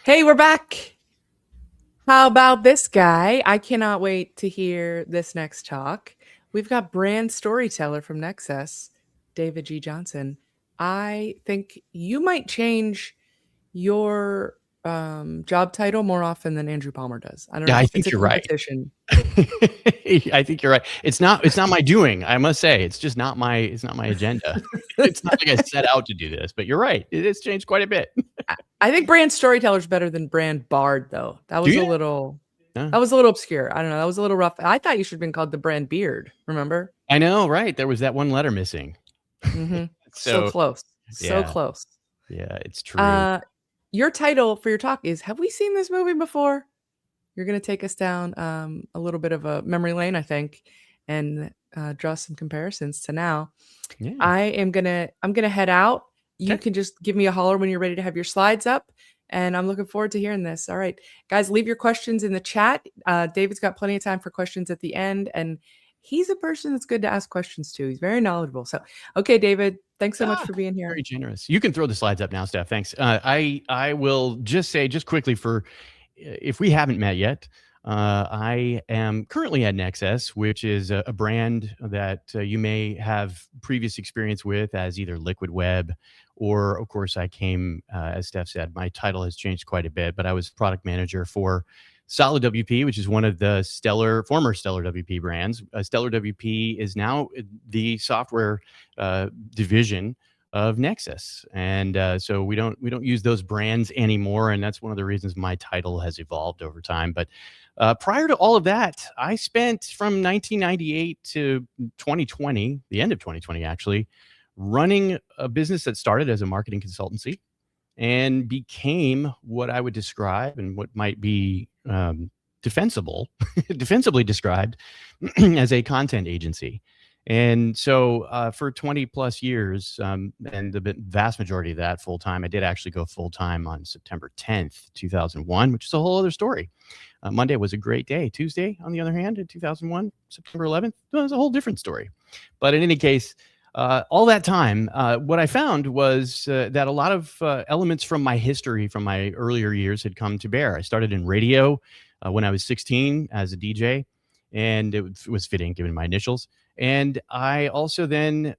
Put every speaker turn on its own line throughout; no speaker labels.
Hey, we're back. How about this guy? I cannot wait to hear this next talk. We've got brand storyteller from Nexus, David G. Johnson. I think you might change your job title more often than Andrew Palmer does. I don't
Yeah, I
know. It's
think
a
you're right.
competition.
I think you're right. It's not my doing, I must say. It's not my agenda. It's not like I set out to do this, but you're right. It has changed quite a bit.
I think brand storyteller is better than brand bard, though. That
Do
was a
you?
little
Yeah.
that was a little obscure. I don't know. That was a little rough. I thought you should have been called the brand beard. Remember?
I know, right? There was that one letter missing.
So
So,
close. So
yeah.
close.
Yeah, it's true.
Uh, your title for your talk is Have we seen this movie before? You're going to take us down a little bit of a memory lane, I think, and draw some comparisons to now.
Yeah.
I'm gonna head out. You
Okay.
can just give me a holler when you're ready to have your slides up, and I'm looking forward to hearing this. All right, guys, leave your questions in the chat. David's got plenty of time for questions at the end, and he's a person that's good to ask questions to. He's very knowledgeable. So, okay, David, thanks so much
Ah,
for being
very
here.
generous. You can throw the slides up now, Steph. Thanks. I will just say just quickly for if we haven't met yet, I am currently at Nexus, which is a brand that you may have previous experience with as either Liquid Web, or of course I came, as Steph said, my title has changed quite a bit, but I was product manager for Solid WP, which is one of the former Stellar WP brands. Stellar WP is now the software division of Nexus, and so we don't use those brands anymore, and that's one of the reasons my title has evolved over time. But prior to all of that, I spent from 1998 to 2020, the end of 2020 actually, running a business that started as a marketing consultancy and became what I would describe and what might be defensibly described as a content agency. And so for 20 plus years, and the vast majority of that full time, I did actually go full time on September 10th, 2001, which is a whole other story. Monday was a great day. Tuesday, on the other hand, in 2001, September 11th, was a whole different story. But in any case, all that time, what I found was that a lot of elements from my history from my earlier years had come to bear. I started in radio when I was 16 as a DJ, and it was fitting given my initials. And I also then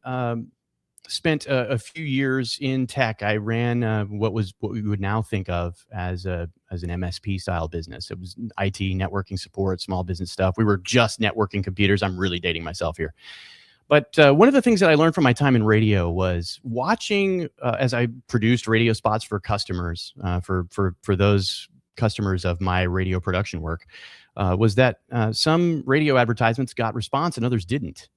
spent a few years in tech. I ran what we would now think of as an MSP style business. It was IT, networking support, small business stuff. We were just networking computers. I'm really dating myself here. But one of the things that I learned from my time in radio was watching as I produced radio spots for customers, for those customers of my radio production work, was that some radio advertisements got response and others didn't.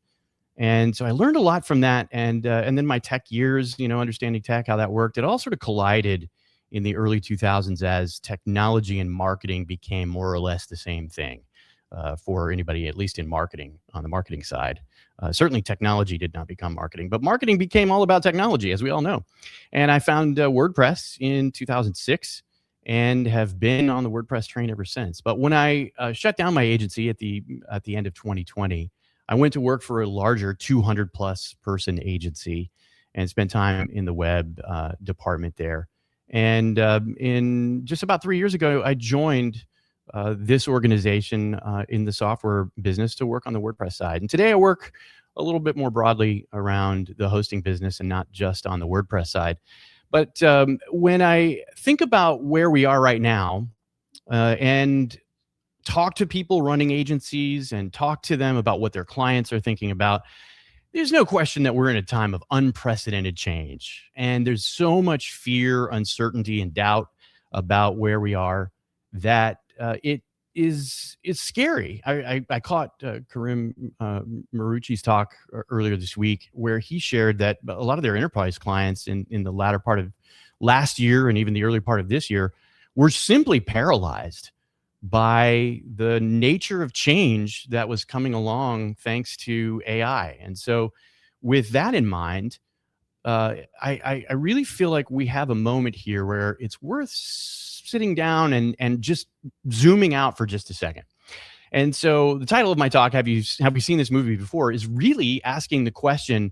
And so I learned a lot from that, and then my tech years, understanding tech, how that worked, it all sort of collided in the early 2000s as technology and marketing became more or less the same thing for anybody, at least in marketing, on the marketing side. Certainly technology did not become marketing, but marketing became all about technology, as we all know. And I found WordPress in 2006 and have been on the WordPress train ever since. But when I shut down my agency at the end of 2020, I went to work for a larger 200 plus person agency and spent time in the web department there. And in just about 3 years ago, I joined this organization in the software business to work on the WordPress side. And today I work a little bit more broadly around the hosting business and not just on the WordPress side. But when I think about where we are right now and talk to people running agencies and talk to them about what their clients are thinking about, there's no question that we're in a time of unprecedented change. And there's so much fear, uncertainty, and doubt about where we are that it's scary. I caught Karim Marucci's talk earlier this week, where he shared that a lot of their enterprise clients in the latter part of last year and even the early part of this year were simply paralyzed by the nature of change that was coming along thanks to AI. And so with that in mind, I really feel like we have a moment here where it's worth sitting down and just zooming out for just a second. And so the title of my talk, have you seen this movie before, is really asking the question,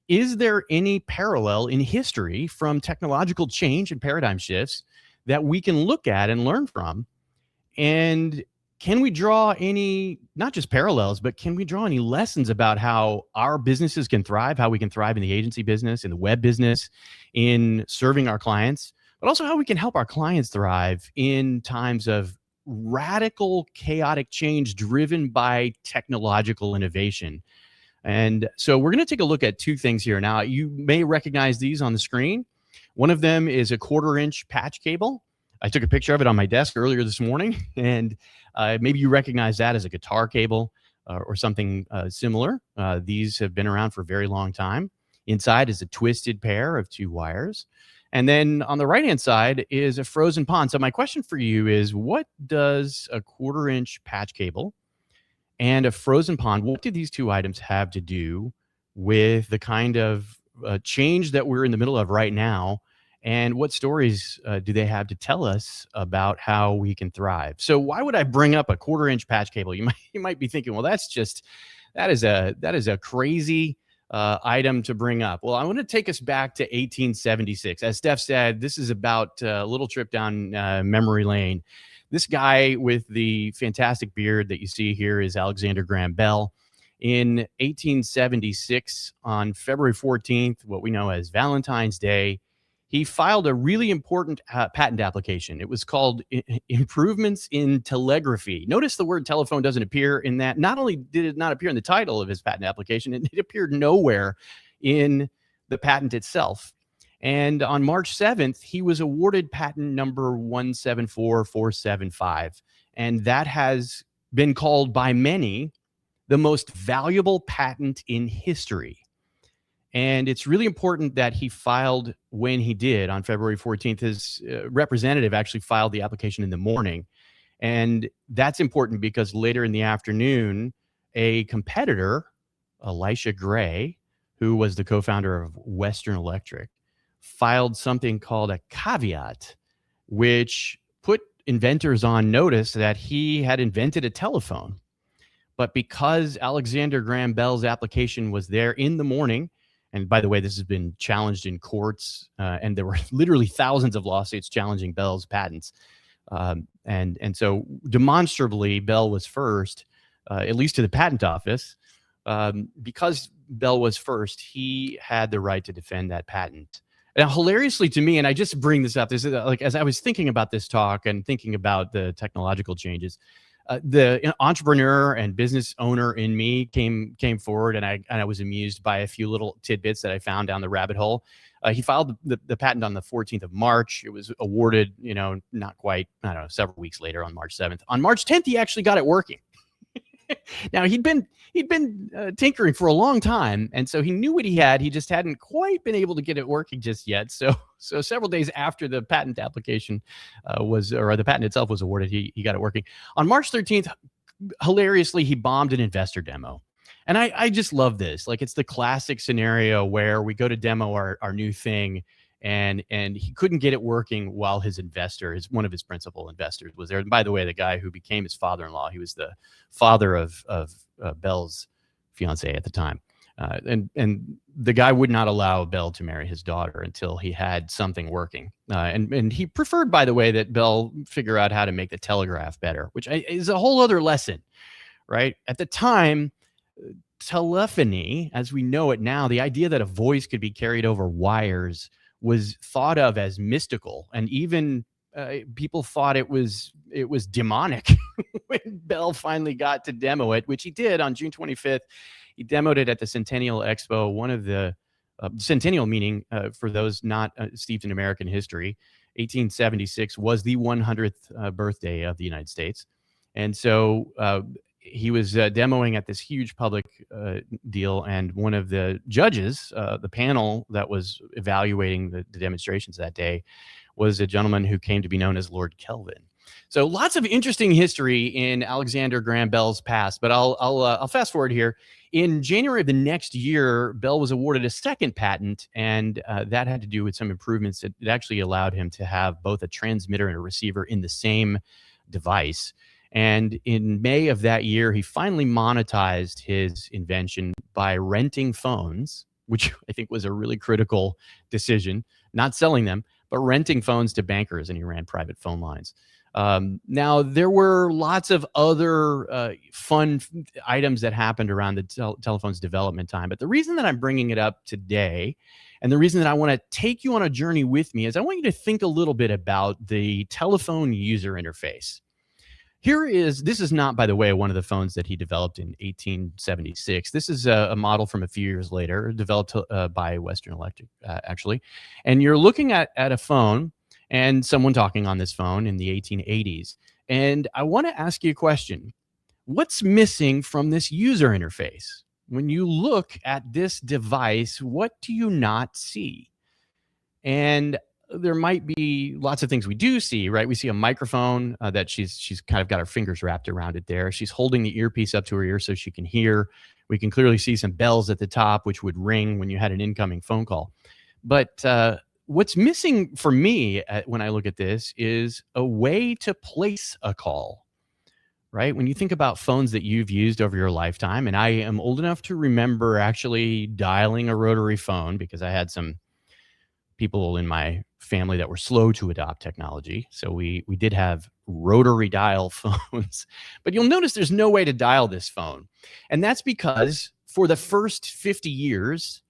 is there any parallel in history from technological change and paradigm shifts that we can look at and learn from? And can we draw any, not just parallels, but can we draw any lessons about how our businesses can thrive, how we can thrive in the agency business, in the web business, in serving our clients, but also how we can help our clients thrive in times of radical, chaotic change driven by technological innovation? And so we're going to take a look at two things here. Now, you may recognize these on the screen. One of them is a 1/4-inch patch cable. I took a picture of it on my desk earlier this morning, and maybe you recognize that as a guitar cable or something similar. These have been around for a very long time. Inside is a twisted pair of 2 wires. And then on the right-hand side is a frozen pond. So my question for you is, what does a 1/4-inch patch cable and a frozen pond, what do these two items have to do with the kind of change that we're in the middle of right now? And what stories do they have to tell us about how we can thrive? So why would I bring up a 1/4-inch patch cable? You might be thinking, well, that is a crazy item to bring up. Well, I want to take us back to 1876. As Steph said, this is about a little trip down memory lane. This guy with the fantastic beard that you see here is Alexander Graham Bell. In 1876, on February 14th, what we know as Valentine's Day, he filed a really important patent application. It was called Improvements in Telegraphy. Notice the word telephone doesn't appear in that. Not only did it not appear in the title of his patent application, it appeared nowhere in the patent itself. And on March 7th, he was awarded patent number 174475. And that has been called by many the most valuable patent in history. And it's really important that he filed when he did on February 14th. His representative actually filed the application in the morning. And that's important because later in the afternoon, a competitor, Elisha Gray, who was the co-founder of Western Electric, filed something called a caveat, which put inventors on notice that he had invented a telephone. But because Alexander Graham Bell's application was there in the morning, and by the way, this has been challenged in courts, and there were literally thousands of lawsuits challenging Bell's patents. And so demonstrably, Bell was first, at least to the patent office. Because Bell was first, he had the right to defend that patent. Now, hilariously to me, and I just bring this up, this is like as I was thinking about this talk and thinking about the technological changes, the entrepreneur and business owner in me came forward, and I was amused by a few little tidbits that I found down the rabbit hole. He filed the patent on the 14th of March. It was awarded, not quite, I don't know, several weeks later on March 7th. On March 10th, he actually got it working. Now he'd been tinkering for a long time, and so he knew what he had. He just hadn't quite been able to get it working just yet. So several days after the patent application the patent itself was awarded, he got it working. On March 13th, hilariously, he bombed an investor demo. And I just love this. Like, it's the classic scenario where we go to demo our new thing, and he couldn't get it working while his investor, one of his principal investors, was there. And by the way, the guy who became his father-in-law, he was the father of Bell's fiance at the time. And the guy would not allow Bell to marry his daughter until he had something working. And he preferred, by the way, that Bell figure out how to make the telegraph better, which is a whole other lesson, right? At the time, telephony, as we know it now, the idea that a voice could be carried over wires was thought of as mystical, and even people thought it was demonic when Bell finally got to demo it, which he did on June 25th. He demoed it at the Centennial Expo, one of the centennial meaning, for those not steeped in American history, 1876 was the 100th birthday of the United States. And so he was demoing at this huge public deal, and one of the judges, the panel that was evaluating the demonstrations that day, was a gentleman who came to be known as Lord Kelvin. So lots of interesting history in Alexander Graham Bell's past, but I'll fast forward here. In January of the next year, Bell was awarded a second patent, and that had to do with some improvements. It actually allowed him to have both a transmitter and a receiver in the same device. And in May of that year, he finally monetized his invention by renting phones, which I think was a really critical decision, not selling them, but renting phones to bankers, and he ran private phone lines. Now, there were lots of other fun items that happened around the telephone's development time. But the reason that I'm bringing it up today, and the reason that I want to take you on a journey with me, is I want you to think a little bit about the telephone user interface. This is not, by the way, one of the phones that he developed in 1876. This is a model from a few years later, developed by Western Electric, actually. And you're looking at a phone and someone talking on this phone in the 1880s. And I want to ask you a question. What's missing from this user interface? When you look at this device, what do you not see? And there might be lots of things we do see, right? We see a microphone that she's kind of got her fingers wrapped around it there. She's holding the earpiece up to her ear so she can hear. We can clearly see some bells at the top, which would ring when you had an incoming phone call. But what's missing for me when I look at this is a way to place a call, right? When you think about phones that you've used over your lifetime, and I am old enough to remember actually dialing a rotary phone because I had some people in my family that were slow to adopt technology. So we did have rotary dial phones, but you'll notice there's no way to dial this phone. And that's because for the first 50 years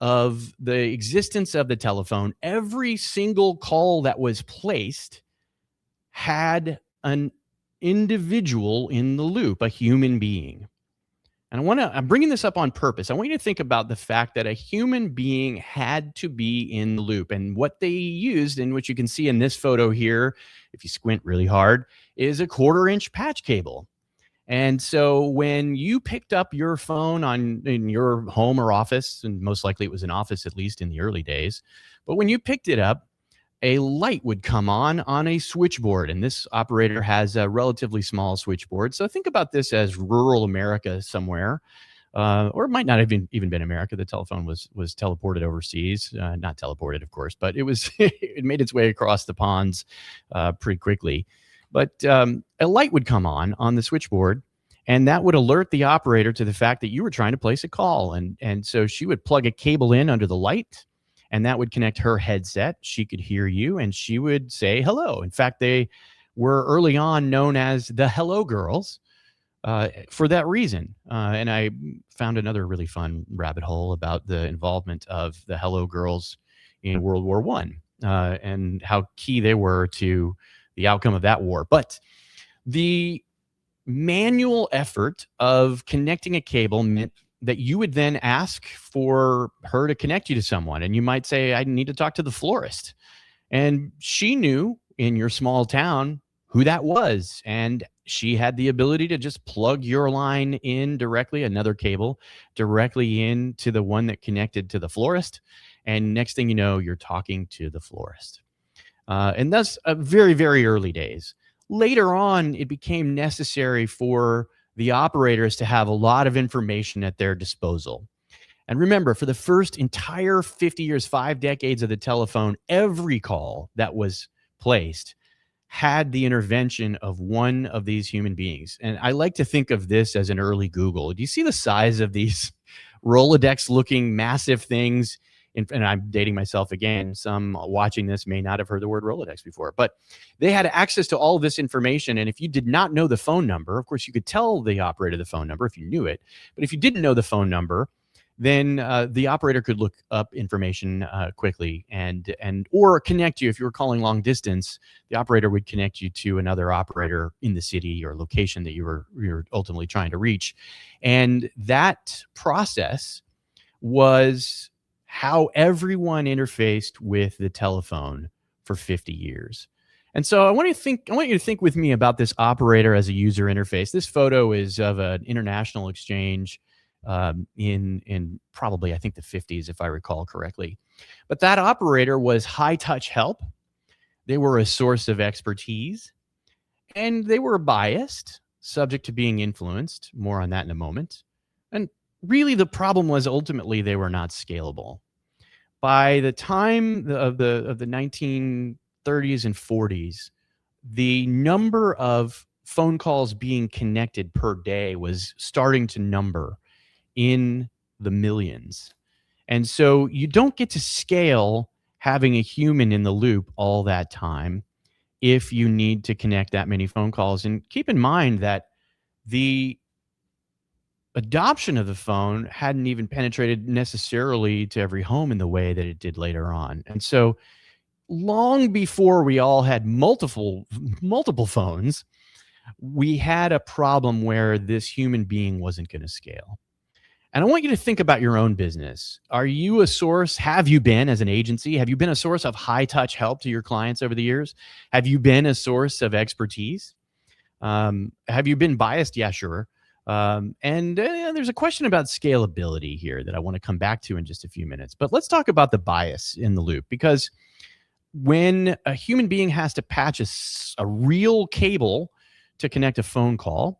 of the existence of the telephone, every single call that was placed had an individual in the loop, a human being. And I'm bringing this up on purpose. I want you to think about the fact that a human being had to be in the loop. And what they used, and what you can see in this photo here, if you squint really hard, is a 1/4-inch patch cable. And so when you picked up your phone in your home or office, and most likely it was an office, at least in the early days, but when you picked it up, a light would come on a switchboard. And this operator has a relatively small switchboard. So think about this as rural America somewhere, or it might not have even been America. The telephone was teleported overseas, not teleported, of course, but it made its way across the ponds pretty quickly. But a light would come on the switchboard, and that would alert the operator to the fact that you were trying to place a call. And so she would plug a cable in under the light, and that would connect her headset. She could hear you, and she would say hello. In fact, they were early on known as the Hello Girls for that reason. And I found another really fun rabbit hole about the involvement of the Hello Girls in World War I and how key they were to the outcome of that war. But the manual effort of connecting a cable meant that you would then ask for her to connect you to someone. And you might say, I need to talk to the florist. And she knew in your small town who that was. And she had the ability to just plug your line in directly, another cable, directly into the one that connected to the florist. And next thing you know, you're talking to the florist. And that's very, very early days. Later on, it became necessary for the operators to have a lot of information at their disposal. And remember, for the first entire 50 years, 5 decades of the telephone, every call that was placed had the intervention of one of these human beings. And I like to think of this as an early Google. Do you see the size of these Rolodex-looking massive things? And I'm dating myself again. Some watching this may not have heard the word Rolodex before, but they had access to all of this information. And if you did not know the phone number, of course, you could tell the operator the phone number if you knew it. But if you didn't know the phone number, then the operator could look up information quickly or connect you. If you were calling long distance, the operator would connect you to another operator in the city or location that you were ultimately trying to reach. And that process was how everyone interfaced with the telephone for 50 years. And so I want you to think with me about this operator as a user interface. This photo is of an international exchange in probably, I think, the 50s, if I recall correctly. But that operator was high touch help. They were a source of expertise, and they were biased, subject to being influenced. More on that in a moment. And really, the problem was ultimately they were not scalable. By the time of the 1930s and 40s, the number of phone calls being connected per day was starting to number in the millions. And so you don't get to scale having a human in the loop all that time if you need to connect that many phone calls. And keep in mind that the adoption of the phone hadn't even penetrated necessarily to every home in the way that it did later on. And so long before we all had multiple phones, we had a problem where this human being wasn't going to scale. And I want you to think about your own business. Are you a source? Have you been, as an agency, have you been a source of high touch help to your clients over the years? Have you been a source of expertise? Have you been biased? Yeah, sure. And there's a question about scalability here that I want to come back to in just a few minutes. But let's talk about the bias in the loop, because when a human being has to patch a real cable to connect a phone call,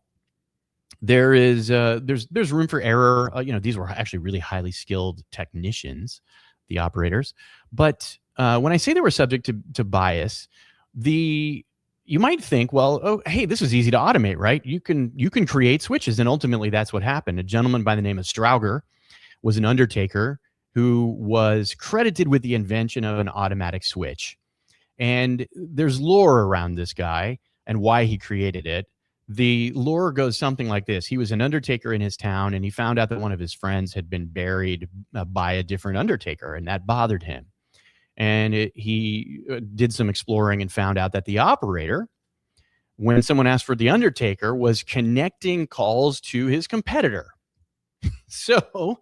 there's room for error. These were actually really highly skilled technicians, the operators. But when I say they were subject to bias, you might think, well, oh, hey, this was easy to automate, right? You can create switches, and ultimately that's what happened. A gentleman by the name of Strauger was an undertaker who was credited with the invention of an automatic switch. And there's lore around this guy and why he created it. The lore goes something like this. He was an undertaker in his town, and he found out that one of his friends had been buried by a different undertaker, and that bothered him. And he did some exploring and found out that the operator, when someone asked for the undertaker, was connecting calls to his competitor. So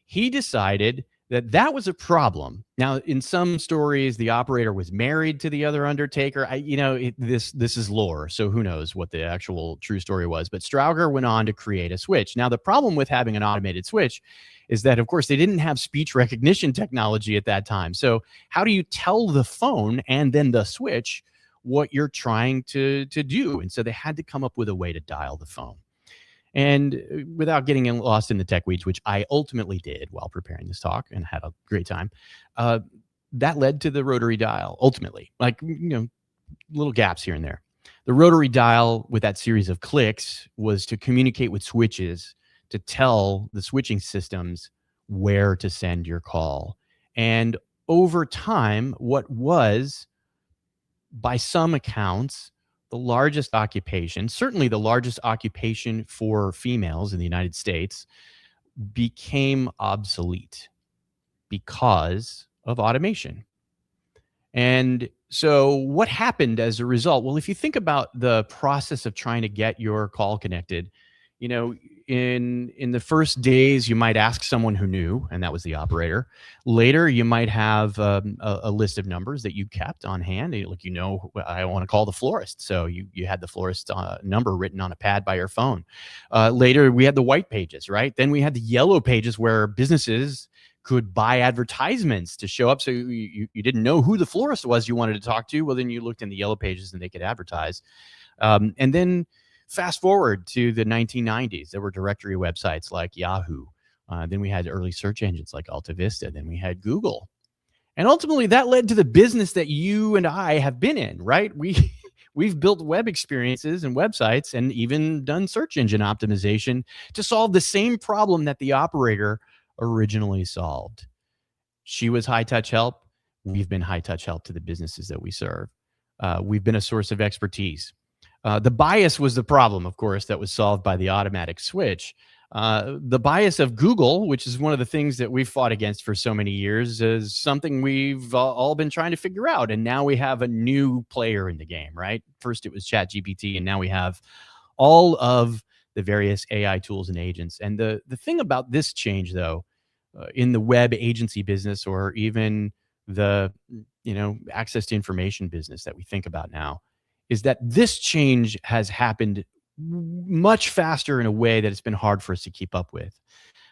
he decided that was a problem. Now, in some stories, the operator was married to the other undertaker. This is lore, so who knows what the actual true story was. But Strauger went on to create a switch. Now, the problem with having an automated switch is that, of course, they didn't have speech recognition technology at that time. So how do you tell the phone and then the switch what you're trying to do? And so they had to come up with a way to dial the phone. And without getting lost in the tech weeds, which I ultimately did while preparing this talk and had a great time, that led to the rotary dial, ultimately. Little gaps here and there. The rotary dial, with that series of clicks, was to communicate with switches to tell the switching systems where to send your call. And over time, what was, by some accounts, the largest occupation, certainly the largest occupation for females in the United States, became obsolete because of automation. And so what happened as a result? Well, if you think about the process of trying to get your call connected, in the first days, you might ask someone who knew, and that was the operator. Later, you might have a list of numbers that you kept on hand. Like, I want to call the florist. So you had the florist number written on a pad by your phone. Later, we had the white pages, right? Then we had the yellow pages where businesses could buy advertisements to show up. So you didn't know who the florist was you wanted to talk to. Well, then you looked in the yellow pages and they could advertise. And then fast forward to the 1990s, there were directory websites like Yahoo. Then we had early search engines like Alta Vista. Then we had Google. And ultimately, that led to the business that you and I have been in, right? We've built web experiences and websites and even done search engine optimization to solve the same problem that the operator originally solved. She was high-touch help. We've been high-touch help to the businesses that we serve. We've been a source of expertise. The bias was the problem, of course, that was solved by the automatic switch. The bias of Google, which is one of the things that we've fought against for so many years, is something we've all been trying to figure out. And now we have a new player in the game, right? First, it was ChatGPT, and now we have all of the various AI tools and agents. And the thing about this change, though, in the web agency business, or even the access to information business that we think about now, is that this change has happened much faster in a way that it's been hard for us to keep up with.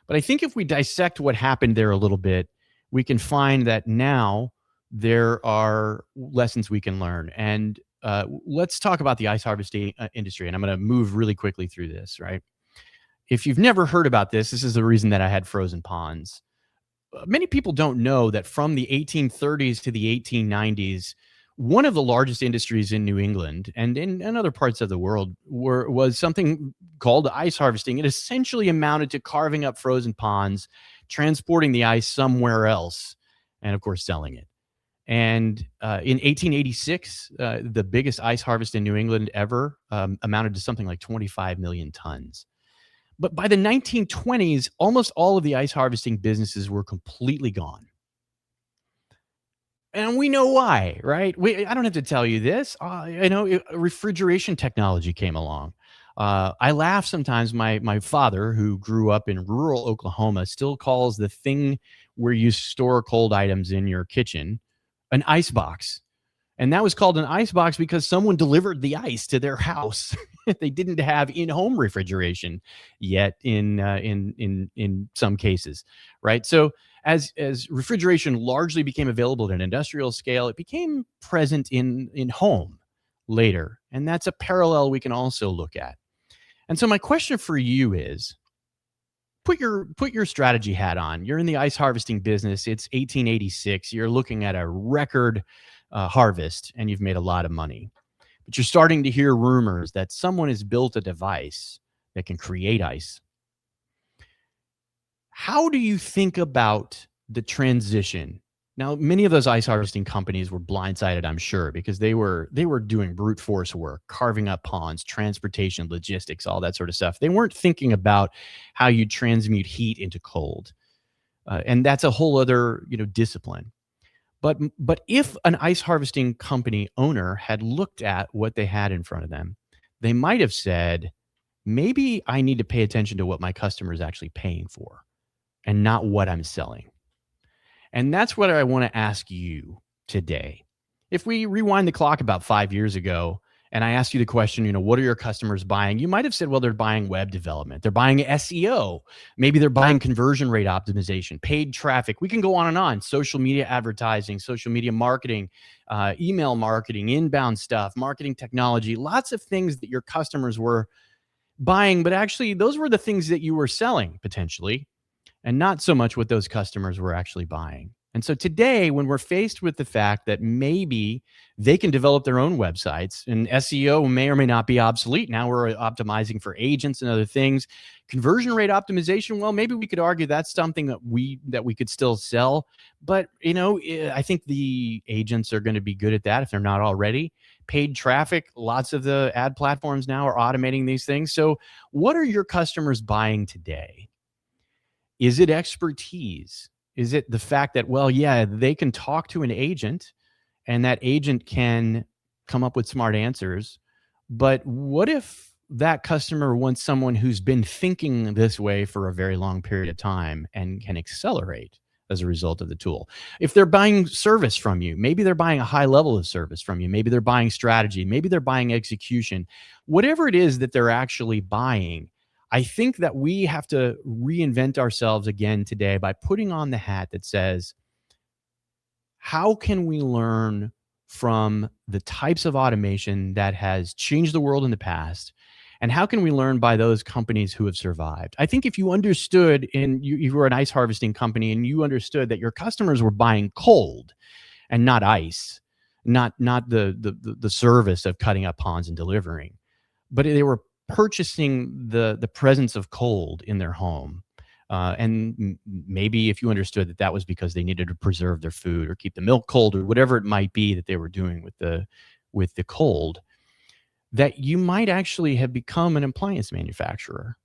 But I think if we dissect what happened there a little bit, we can find that now there are lessons we can learn. And let's talk about the ice harvesting industry. And I'm going to move really quickly through this, right? If you've never heard about this, this is the reason that I had frozen ponds. Many people don't know that from the 1830s to the 1890s, one of the largest industries in New England and in other parts of the world was something called ice harvesting. It essentially amounted to carving up frozen ponds, transporting the ice somewhere else, and of course, selling it. And in 1886, the biggest ice harvest in New England ever amounted to something like 25 million tons. But by the 1920s, almost all of the ice harvesting businesses were completely gone. And we know why, right? I don't have to tell you this. Refrigeration technology came along. I laugh sometimes. My father, who grew up in rural Oklahoma, still calls the thing where you store cold items in your kitchen an ice box. And that was called an ice box because someone delivered the ice to their house. They didn't have in-home refrigeration yet in some cases, right? So as refrigeration largely became available at an industrial scale, it became present in home later. And that's a parallel we can also look at. And so my question for you is, put your strategy hat on. You're in the ice harvesting business. It's 1886. You're looking at a record harvest, and you've made a lot of money. But you're starting to hear rumors that someone has built a device that can create ice. How do you think about the transition? Now, many of those ice harvesting companies were blindsided, I'm sure, because they were doing brute force work, carving up ponds, transportation, logistics, all that sort of stuff. They weren't thinking about how you transmute heat into cold, and that's a whole other discipline. But if an ice harvesting company owner had looked at what they had in front of them, they might have said, maybe I need to pay attention to what my customer is actually paying for and not what I'm selling. And that's what I want to ask you today. If we rewind the clock about 5 years ago, and I asked you the question, what are your customers buying? You might have said, well, they're buying web development. They're buying SEO. Maybe they're buying conversion rate optimization, paid traffic. We can go on and on. Social media advertising, social media marketing, email marketing, inbound stuff, marketing technology, lots of things that your customers were buying, but actually those were the things that you were selling potentially, and not so much what those customers were actually buying. And so today, when we're faced with the fact that maybe they can develop their own websites and SEO may or may not be obsolete, now we're optimizing for agents and other things. Conversion rate optimization, well, maybe we could argue that's something that we could still sell. But, I think the agents are going to be good at that if they're not already. Paid traffic, lots of the ad platforms now are automating these things. So what are your customers buying today? Is it expertise? Is it the fact that, well, yeah, they can talk to an agent and that agent can come up with smart answers? But what if that customer wants someone who's been thinking this way for a very long period of time and can accelerate as a result of the tool? If they're buying service from you, maybe they're buying a high level of service from you. Maybe they're buying strategy. Maybe they're buying execution. Whatever it is that they're actually buying, I think that we have to reinvent ourselves again today by putting on the hat that says, how can we learn from the types of automation that has changed the world in the past? And how can we learn by those companies who have survived? I think if you understood, and you were an ice harvesting company, and you understood that your customers were buying cold and not ice, not the service of cutting up ponds and delivering, but they were purchasing the presence of cold in their home. And maybe if you understood that was because they needed to preserve their food or keep the milk cold or whatever it might be that they were doing with the cold, that you might actually have become an appliance manufacturer,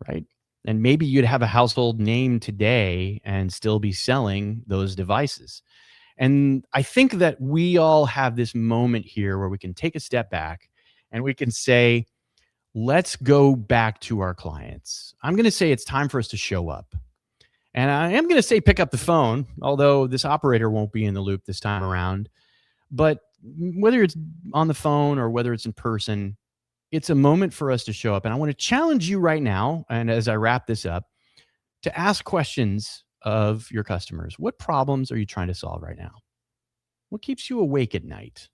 right? And maybe you'd have a household name today and still be selling those devices. And I think that we all have this moment here where we can take a step back and we can say, let's go back to our clients. I'm going to say it's time for us to show up. And I am going to say pick up the phone, although this operator won't be in the loop this time around. But whether it's on the phone or whether it's in person, it's a moment for us to show up. And I want to challenge you right now, and as I wrap this up, to ask questions of your customers. What problems are you trying to solve right now? What keeps you awake at night?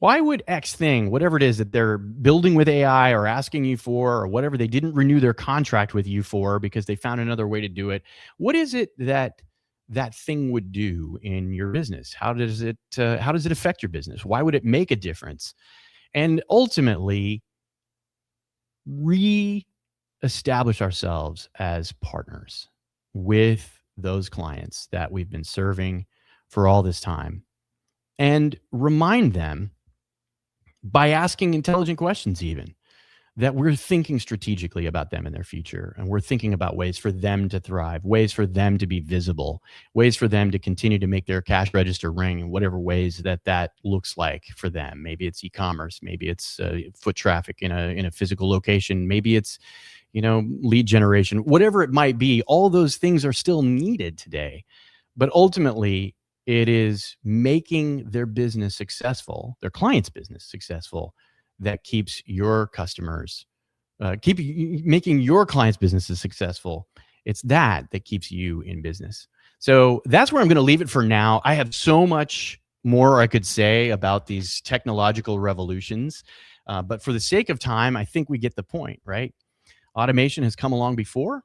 Why would X thing, whatever it is that they're building with AI or asking you for, or whatever they didn't renew their contract with you for because they found another way to do it, what is it that that thing would do in your business? How does it affect your business? Why would it make a difference? And ultimately, re-establish ourselves as partners with those clients that we've been serving for all this time, and remind them by asking intelligent questions, even that we're thinking strategically about them and their future. And we're thinking about ways for them to thrive, ways for them to be visible, ways for them to continue to make their cash register ring in whatever ways that looks like for them. Maybe it's e-commerce, maybe it's foot traffic in a physical location, maybe it's, lead generation, whatever it might be. All those things are still needed today. But ultimately, it is making their business successful, their client's business successful, that keeps your customers, making your clients' businesses successful. It's that keeps you in business. So that's where I'm going to leave it for now. I have so much more I could say about these technological revolutions, but for the sake of time, I think we get the point, right? Automation has come along before.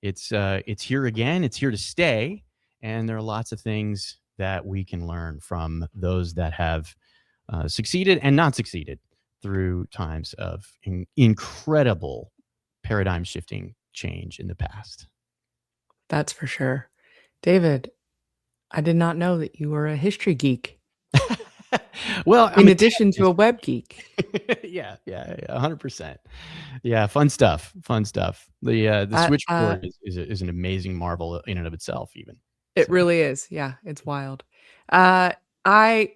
It's here again. It's here to stay, and there are lots of things that we can learn from those that have succeeded and not succeeded through times of incredible paradigm shifting change in the past.
That's for sure. David, I did not know that you were a history geek.
Well,
in addition to a web geek.
yeah, 100%. Yeah, fun stuff. The switchboard is an amazing marvel in and of itself, even.
It really is. Yeah, it's wild. I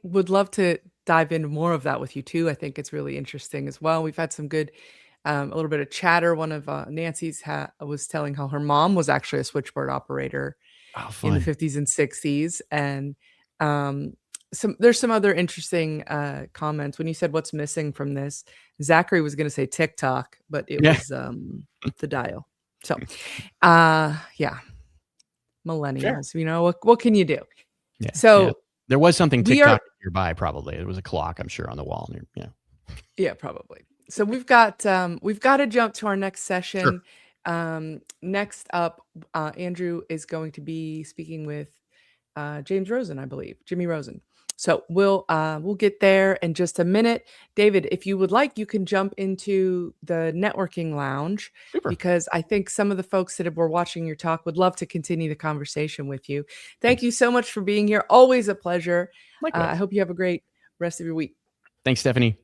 would love to dive into more of that with you too. I think it's really interesting as well. We've had some good, a little bit of chatter. One of Nancy's was telling how her mom was actually a switchboard operator in the 50s and 60s. And there's some other interesting comments. When you said what's missing from this, Zachary was going to say TikTok, but it was the dial. So, yeah. Millennials,
Fair.
What can you do?
Yeah.
So
yeah. There was something TikTok nearby, probably. It was a clock, I'm sure, on the wall.
Yeah, probably. So we've got to jump to our next session. Sure. Next up, Andrew is going to be speaking with James Rosen, I believe, Jimmy Rosen. So we'll get there in just a minute. David, if you would like, you can jump into the networking lounge.
Super.
Because I think some of the folks that were watching your talk would love to continue the conversation with you. Thank you so much for being here. Always a pleasure. I hope you have a great rest of your week.
Thanks, Stephanie.